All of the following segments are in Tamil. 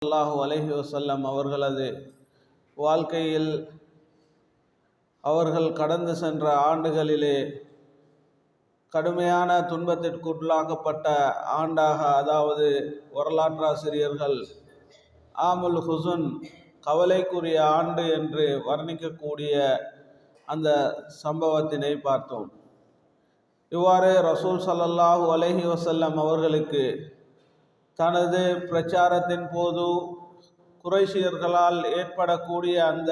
ஸல்லல்லாஹு அலைஹி வஸல்லம் அவர்களது வாழ்க்கையில் அவர்கள் கடந்து சென்ற ஆண்டுகளிலே கடுமையான துன்பத்திற்குள்ளாக்கப்பட்ட ஆண்டாக, அதாவது வரலாற்றாசிரியர்கள் ஆமுல் ஹுசுன் கவலைக்குரிய ஆண்டு என்று வர்ணிக்கக்கூடிய அந்த சம்பவத்தினை பார்த்தோம். இவ்வாறு ரசூல் ஸல்லல்லாஹு அலைஹி வஸல்லம் அவர்களுக்கு தனது பிரச்சாரத்தின் போது குறைஷியர்களால் ஏற்படக்கூடிய அந்த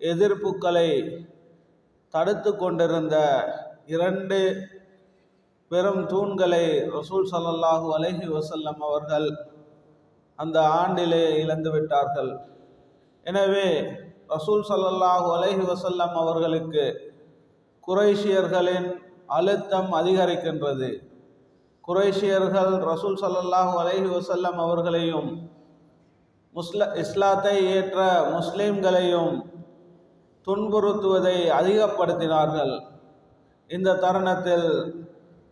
எதிர்ப்புகளை தடுத்து கொண்டிருந்த இரண்டு பெரும் தூண்களை ரசூல் ஸல்லல்லாஹு அலைஹி வஸல்லம் அவர்கள் அந்த ஆண்டிலே இழந்துவிட்டார்கள். எனவே ரசூல் ஸல்லல்லாஹு அலைஹி வஸல்லம் அவர்களுக்கு குறைஷியர்களின் அழுத்தம் அதிகரிக்கின்றது. குறைஷியர்கள் ரசூல் ஸல்லல்லாஹு அலைஹி வஸல்லம் அவர்களையும் இஸ்லாத்தை ஏற்ற முஸ்லிம்களையும் துன்புறுத்துவதை அதிகப்படுத்தினார்கள். இந்த தருணத்தில்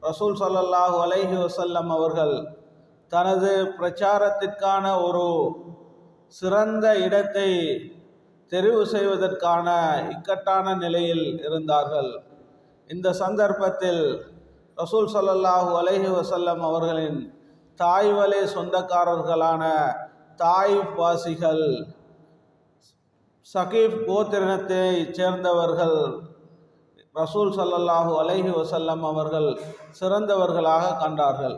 ரசூல் ஸல்லல்லாஹு அலைஹி வஸல்லம் அவர்கள் தனது பிரச்சாரத்திற்கான ஒரு சிறந்த இடத்தை தெரிவு செய்வதற்கான இக்கட்டான நிலையில் இருந்தார்கள். இந்த சந்தர்ப்பத்தில் ரசூல் ஸல்லல்லாஹு அலைஹி வஸல்லம் அவர்களின் தாய்வழி சொந்தக்காரர்களான தாயிஃப் வாசிகள், சகீஃப் கோத்திரத்தை சேர்ந்தவர்கள் ரசூல் ஸல்லல்லாஹு அலைஹி வஸல்லம் அவர்கள் சிறந்தவர்களாக கண்டார்கள்.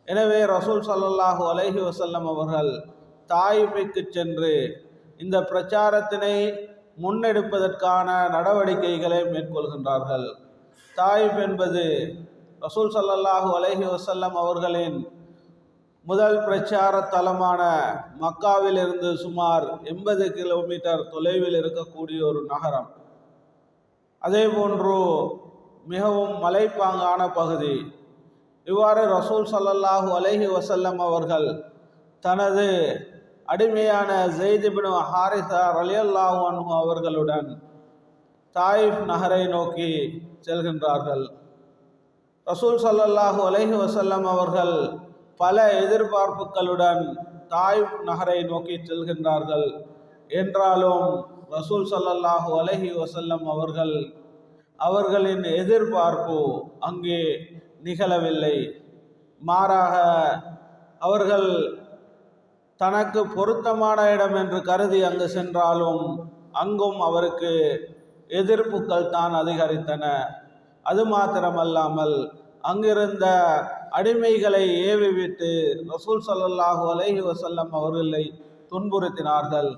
எனவே ரசூல் ஸல்லல்லாஹு அலைஹி வஸல்லம் அவர்கள் தாயிஃபுக்கு சென்று இந்த பிரச்சாரத்தினை முன்னெடுப்பதற்கான நடவடிக்கைகளை மேற்கொள்கின்றார்கள். தாயிஃப் என்பது ரசூல் ஸல்லல்லாஹு அலைஹி வஸல்லம் அவர்களின் முதல் பிரச்சார தலமான மக்காவில் இருந்து சுமார் 80 கிலோமீட்டர் தொலைவில் இருக்கக்கூடிய ஒரு நகரம். அதே போன்று மிகவும் மலைப்பாங்கான பகுதி. இவ்வாறு ரசூல் ஸல்லல்லாஹு அலைஹி வஸல்லம் அவர்கள் தனது அடிமையான ஸைத் இப்னு ஹாரிஸா ரலியல்லாஹு அன்ஹு அவர்களுடன் தாயிஃப் நகரை நோக்கி செல்கின்றார்கள். ரசூல் ஸல்லல்லாஹு அலைஹி வஸல்லம் அவர்கள் பல எதிர்பார்ப்புகளுடன் தாயிஃப் நகரை நோக்கி செல்கின்றார்கள். என்றாலும் ரசூல் ஸல்லல்லாஹு அலைஹி வஸல்லம் அவர்களின் எதிர்பார்ப்பு அங்கே நிகழவில்லை. மாறாக அவர்கள் தனக்கு பொருத்தமான இடம் என்று கருதி அங்கு சென்றாலும் அங்கும் அவருக்கு எதிர்ப்புகள் தான் அதிகரித்தன. அது மாத்திரமல்லாமல் அங்கிருந்த அடிமைகளை ஏவிவிட்டு ரசூல் ஸல்லல்லாஹு அலைஹி வஸல்லம் அவர்களை துன்புறுத்தினார்கள்.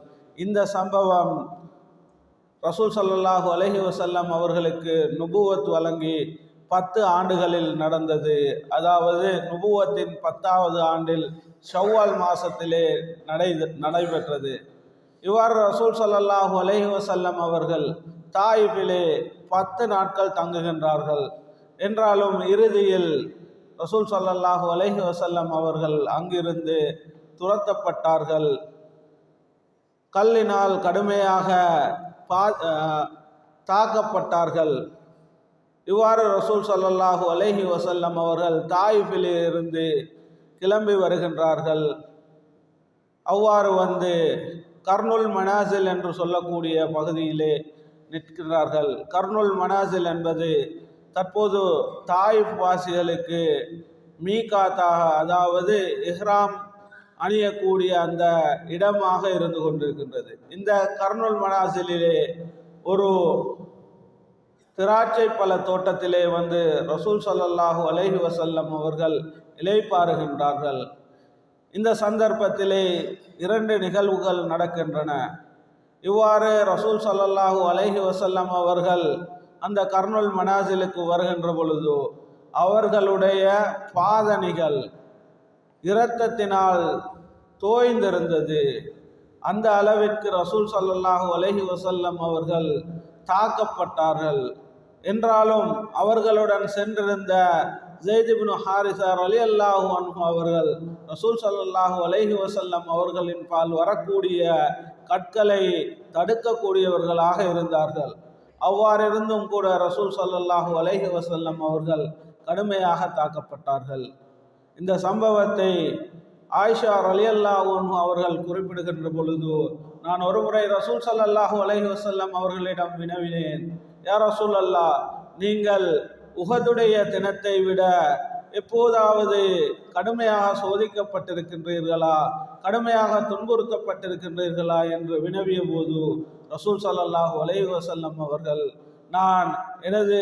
இந்த சம்பவம் ரசூல் ஸல்லல்லாஹு அலைஹி வஸல்லம் அவர்களுக்கு நுபுவத் வழங்கி 10 ஆண்டுகளில் நடந்தது. அதாவது நுபுவத்தின் 10வது ஆண்டில் ஷவ்வால் மாசத்திலே நடைபெற்றது. இவ்வாறு ரசூல் ஸல்லல்லாஹு அலைஹி வஸல்லம் அவர்கள் தாயிஃபிலே 10 நாட்கள் தங்குகின்றார்கள். என்றாலும் இறுதியில் ரசூல் ஸல்லல்லாஹு அலைஹி வஸல்லம் அவர்கள் அங்கிருந்து துரத்தப்பட்டார்கள். கல்லினால் கடுமையாக தாக்கப்பட்டார்கள். இவ்வாறு ரசூல் ஸல்லல்லாஹு அலைஹி வஸல்லம் அவர்கள் தாயிஃபிலே இருந்து கிளம்பி வருகின்றார்கள். அவ்வாறு வந்து கர்னுல் மனாசில் என்று சொல்லக்கூடிய பகுதியிலே நிற்கிறார்கள். கர்னுல் மனாசில் என்பது தற்போது தாயிஃப் வாசிகளுக்கு மீகாத்தாக, அதாவது இஹ்ராம் அணியக்கூடிய அந்த இடமாக இருந்து கொண்டிருக்கின்றது. இந்த கர்னுல் மனாசிலே ஒரு திராட்சை பழ தோட்டத்திலே வந்து ரசூல் ஸல்லல்லாஹு அலைஹி வஸல்லம் அவர்கள் இளைப்பாறுகின்றார்கள். இந்த சந்தர்ப்பத்திலே 2 நிகழ்வுகள் நடக்கின்றன. இவ்வாறு ரசூல் ஸல்லல்லாஹு அலைஹி வஸல்லம் அவர்கள் அந்த கர்னுல் மனாசிலுக்கு வருகின்ற பொழுது அவர்களுடைய பாதணிகள் இரத்தத்தினால் தோய்ந்திருந்தது. அந்த அளவிற்கு ரசூல் ஸல்லல்லாஹு அலைஹி வஸல்லம் அவர்கள் தாக்கப்பட்டார்கள். என்றாலும் அவர்களுடன் சென்றிருந்த ஸைத் இப்னு ஹாரிஸா ரலியல்லாஹு அன்ஹு அவர்கள் ரசூல் ஸல்லல்லாஹு அலைஹி வஸல்லம் அவர்களின் பால் வரக்கூடிய கற்களை தடுக்கக்கூடியவர்களாக இருந்தார்கள். அவ்வாறிருந்தும் கூட ரசூல் ஸல்லல்லாஹு அலைஹி வஸல்லம் அவர்கள் கடுமையாக தாக்கப்பட்டார்கள். இந்த சம்பவத்தை ஆயிஷா ரலியல்லாஹு அன்ஹா அவர்கள் குறிப்பிடுகின்ற பொழுது, நான் ஒருமுறை ரசூல் ஸல்லல்லாஹு அலைஹி வஸல்லம் அவர்களிடம் வினவினேன், யா ரசூல் அல்லாஹ், நீங்கள் உஹதுடைய தினத்தை விட எப்போதாவது கடுமையாக சோதிக்கப்பட்டிருக்கின்றீர்களா, கடுமையாக துன்புறுத்தப்பட்டிருக்கின்றீர்களா என்று வினவிய போது ரசூல் ஸல்லல்லாஹு அலைஹி வஸல்லம் அவர்கள், நான் எனது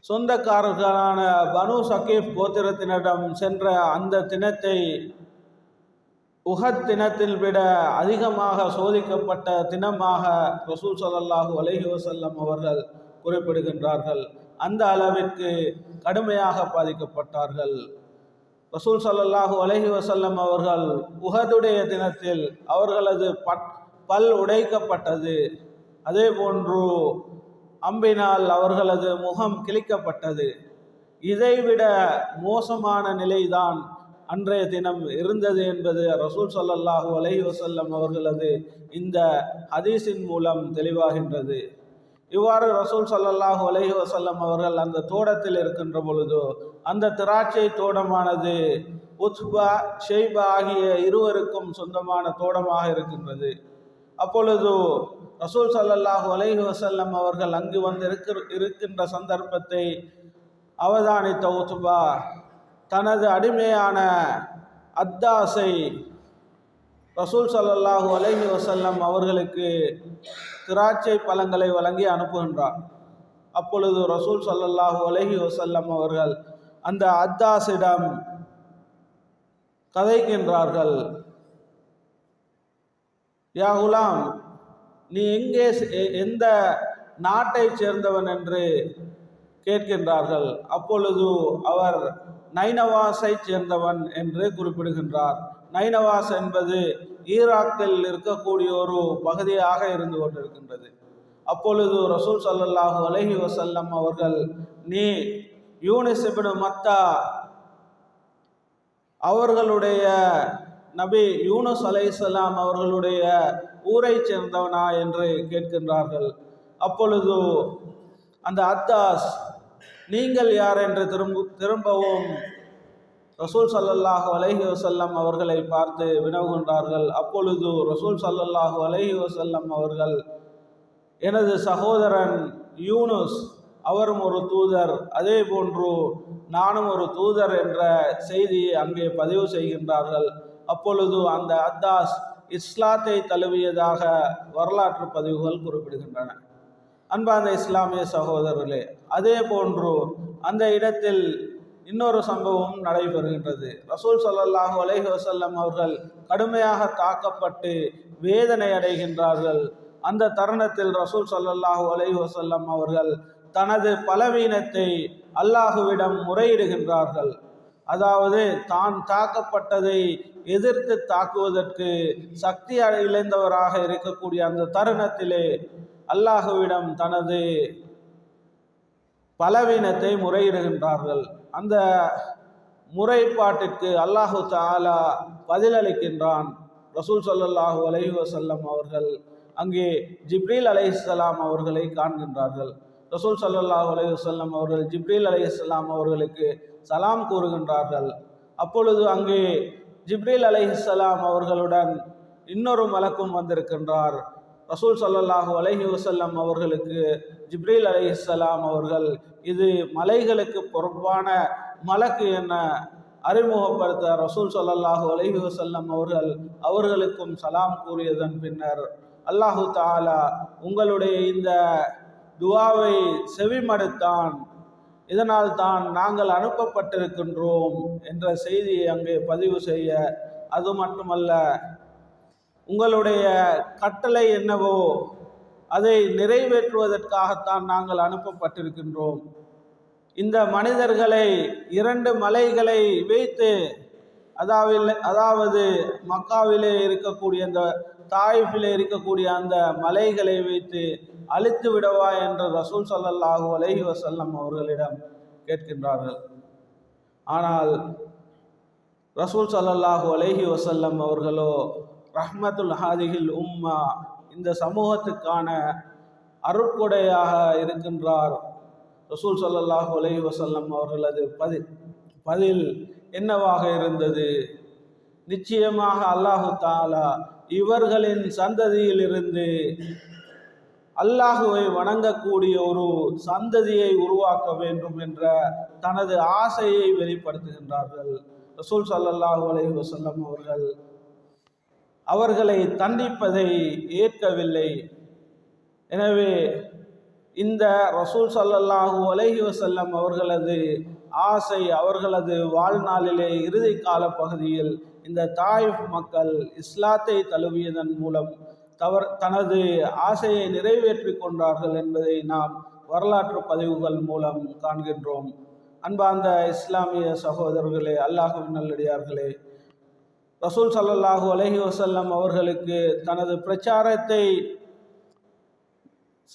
சொந்தக்காரர்களான பனு சகீப் கோத்திரத்தினரிடம் சென்ற அந்த தினத்தை உஹத் தினத்தில் விட அதிகமாக சோதிக்கப்பட்ட தினமாக ரசூல் ஸல்லல்லாஹு அலைஹி வஸல்லம் அவர்கள் குறிப்பிடுகின்றார்கள். அந்த அளவிற்கு கடுமையாக பாதிக்கப்பட்டார்கள். ரசூல் ஸல்லல்லாஹு அலைஹி வஸல்லம் அவர்கள் உஹதுடைய தினத்தில் அவர்களது பல் உடைக்கப்பட்டது, அதே போன்று அம்பினால் அவர்களது முகம் கிழிக்கப்பட்டது. இதைவிட மோசமான நிலைதான் அன்றைய தினம் இருந்தது என்பது ரசூல் ஸல்லல்லாஹு அலைஹி வஸல்லம் அவர்களது இந்த ஹதீஸின் மூலம் தெளிவாகின்றது. இவ்வாறு ரசூல் ஸல்லல்லாஹு அலைஹி வஸல்லம் அவர்கள் அந்த தோட்டத்தில் இருக்கின்ற பொழுது, அந்த திராட்சை தோட்டமானது உத்பா ஷைபா ஆகிய இருவருக்கும் சொந்தமான தோட்டமாக இருக்கின்றது. அப்பொழுது ரசூல் ஸல்லல்லாஹு அலைஹி வஸல்லம் அவர்கள் அங்கு வந்து இருக்கின்ற சந்தர்ப்பத்தை அவதானித்த உத்பா தனது அடிமையான அத்தாஸை ரசூல் ஸல்லல்லாஹு அலைஹி வஸல்லம் அவர்களுக்கு திராட்சை பழங்களை வழங்கி அனுப்புகின்றார். அப்பொழுது ரசூல் ஸல்லல்லாஹு அலைஹி வஸல்லம் அவர்கள் அந்த அத்தாஸிடம் கதைக்கின்றார்கள், யா குலாம், நீ எங்கே எந்த நாட்டை சேர்ந்தவன் என்று கேட்கின்றார்கள். அப்பொழுது அவர் நைனவாஸை சேர்ந்தவன் என்று குறிப்பிடுகின்றார். நைனவாஸ் என்பது ஈராக்கில் இருக்கக்கூடிய ஒரு பகுதியாக இருந்து கொண்டிருக்கின்றது. அப்பொழுது ரசூல் ஸல்லல்லாஹு அலைஹி வஸல்லம் அவர்கள், நீ யூனிஸ் இப்னு மத்தா அவர்களுடைய நபி யூனுஸ் அலைஹிஸ்ஸலாம் அவர்களுடைய ஊரை சேர்ந்தவனா என்று கேட்கின்றார்கள். அப்பொழுது அந்த அத்தாஸ், நீங்கள் யார் என்று திரும்பவும் ரசூல் ஸல்லல்லாஹு அலைஹி வஸல்லம் அவர்களை பார்த்து வினவுகின்றார்கள். அப்பொழுது ரசூல் ஸல்லல்லாஹு அலைஹி வஸல்லம் அவர்கள், எனது சகோதரன் யூனுஸ் அவரும் ஒரு தூதர், அதே போன்று நானும் ஒரு தூதர் என்ற செய்தியை அங்கே பதிவு செய்கின்றார்கள். அப்பொழுது அந்த அத்தாஸ் இஸ்லாத்தை தழுவியதாக வரலாற்று பதிவுகள் குறிப்பிடுகின்றன. அன்பார்ந்த இஸ்லாமிய சகோதரர்களே, அதே போன்று அந்த இடத்தில் இன்னொரு சம்பவம் நடைபெறுகின்றது. ரசூல் ஸல்லல்லாஹு அலைஹி வஸல்லம் அவர்கள் கடுமையாக தாக்கப்பட்டு வேதனை அடைகின்றார்கள். அந்த தருணத்தில் ரசூல் ஸல்லல்லாஹு அலைஹி வஸல்லம் அவர்கள் தனது பலவீனத்தை அல்லாஹுவிடம் முறையிடுகின்றார்கள். அதாவது தான் தாக்கப்பட்டதை எதிர்த்து தாக்குவதற்கு சக்தி இழந்தவராக இருக்கக்கூடிய அந்த தருணத்திலே அல்லாஹுவிடம் தனது பலவீனத்தை முறையிடுகின்றார்கள். அந்த முறைப்பாட்டிற்கு அல்லாஹு தஆலா பதிலளிக்கின்றான். ரசூல் ஸல்லல்லாஹு அலைஹி வஸல்லம் அவர்கள் அங்கே ஜிப்ரீல் அலைஹிஸ்ஸலாம் அவர்களை காண்கின்றார்கள். ரசூல் ஸல்லல்லாஹு அலைஹி வஸல்லம் அவர்கள் ஜிப்ரீல் அலைஹிஸ்ஸலாம் அவர்களுக்கு சலாம் கூறுகின்றார்கள். அப்பொழுது அங்கே ஜிப்ரீல் அலைஹிஸ்ஸலாம் அவர்களுடன் இன்னொரு மலக்கும் வந்திருக்கின்றார். ரசூல் ஸல்லல்லாஹு அலைஹி வஸல்லம் அவர்களுக்கு ஜிப்ரீல் அலைஹிஸ்ஸலாம் அவர்கள் இது மலைகளுக்கு பொறுப்பான மலக்கு என அறிமுகப்படுத்த ரசூல் ஸல்லல்லாஹு அலைஹி வஸல்லம் அவர்களுக்கும் சலாம் கூறியதன் பின்னர், அல்லாஹு தஆலா உங்களுடைய இந்த துஆவை செவிமடுத்தான், இதனால் தான் நாங்கள் அனுப்பப்பட்டிருக்கின்றோம் என்ற செய்தியை அங்கே பதிவு செய்ய, அது மட்டுமல்ல, உங்களுடைய கட்டளை என்னவோ அதை நிறைவேற்றுவதற்காகத்தான் நாங்கள் அனுப்பப்பட்டிருக்கின்றோம். இந்த மனிதர்களை 2 மலைகளை வைத்து, அதாவது மக்காவிலே இருக்கக்கூடிய அந்த தாயிஃபிலே இருக்கக்கூடிய அந்த மலைகளை வைத்து அழித்து விடவா என்று ரசூல் ஸல்லல்லாஹு அலைஹி வஸல்லம் அவர்களிடம் கேட்கின்றார்கள். ஆனால் ரசூல் ஸல்லல்லாஹு அலைஹி வஸல்லம் அவர்களோ ரஹ்மத்துல் ஹாதிஹில் உம்மா, இந்த சமூகத்துக்கான அருட்கொடையாக இருக்கின்றார். ரசூல் ஸல்லல்லாஹு அலைஹி வஸல்லம் அவர்களது பதில் என்னவாக இருந்தது? நிச்சயமாக அல்லாஹு தாலா இவர்களின் சந்ததியிலிருந்து அல்லாஹுவை வணங்கக்கூடிய ஒரு சந்ததியை உருவாக்க வேண்டும் என்ற தனது ஆசையை வெளிப்படுத்துகின்றார்கள். ரசூல் ஸல்லல்லாஹு அலைஹி வஸல்லம் அவர்களை தண்டிப்பதை ஏற்கவில்லை. எனவே இந்த ரசூல் ஸல்லல்லாஹு அலைஹி வஸல்லம் அவர்களது ஆசை, அவர்களது வாழ்நாளிலே இறுதி கால பகுதியில் இந்த தாயிஃப் மக்கள் இஸ்லாத்தை தழுவியதன் மூலம் தனது ஆசையை நிறைவேற்றி கொண்டார்கள் என்பதை நாம் வரலாற்று பதிவுகள் மூலம் காண்கின்றோம். அன்பார்ந்த இஸ்லாமிய சகோதரர்களே, அல்லாஹ்வின் நல்லடியார்களே, ரசூல் ஸல்லல்லாஹு அலைஹி வஸல்லம் அவர்களுக்கு தனது பிரச்சாரத்தை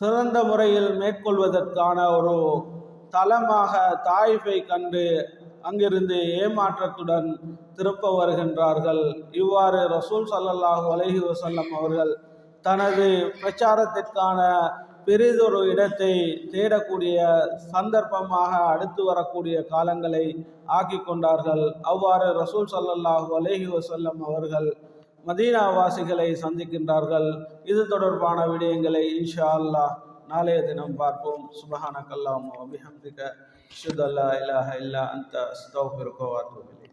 சிறந்த முறையில் மேற்கொள்வதற்கான ஒரு தளமாக தாயிஃபை கண்டு அங்கிருந்து ஏமாற்றத்துடன் திருப்ப வருகின்றார்கள். இவ்வாறு ரசூல் ஸல்லல்லாஹு அலைஹி வஸல்லம் அவர்கள் தனது பிரச்சாரத்திற்கான பெரிதொரு இடத்தை தேடக்கூடிய சந்தர்ப்பமாக அடுத்து வரக்கூடிய காலங்களை ஆக்கி கொண்டார்கள். அவ்வாறு ரசூல் ஸல்லல்லாஹு அலைஹி வஸல்லம் அவர்கள் மதீனா வாசிகளை சந்திக்கின்றார்கள். இது தொடர்பான விடயங்களை இன்ஷா அல்லாஹ் நாளைய தினம் பார்ப்போம். சுப்ஹானக அல்லாஹும்ம வ பிஹம்திக அஷ்ஹது அல்லா இலாஹா இல்லா அன்த அஸ்தக்ஃபிருக வ அத்தூபு இலைக்.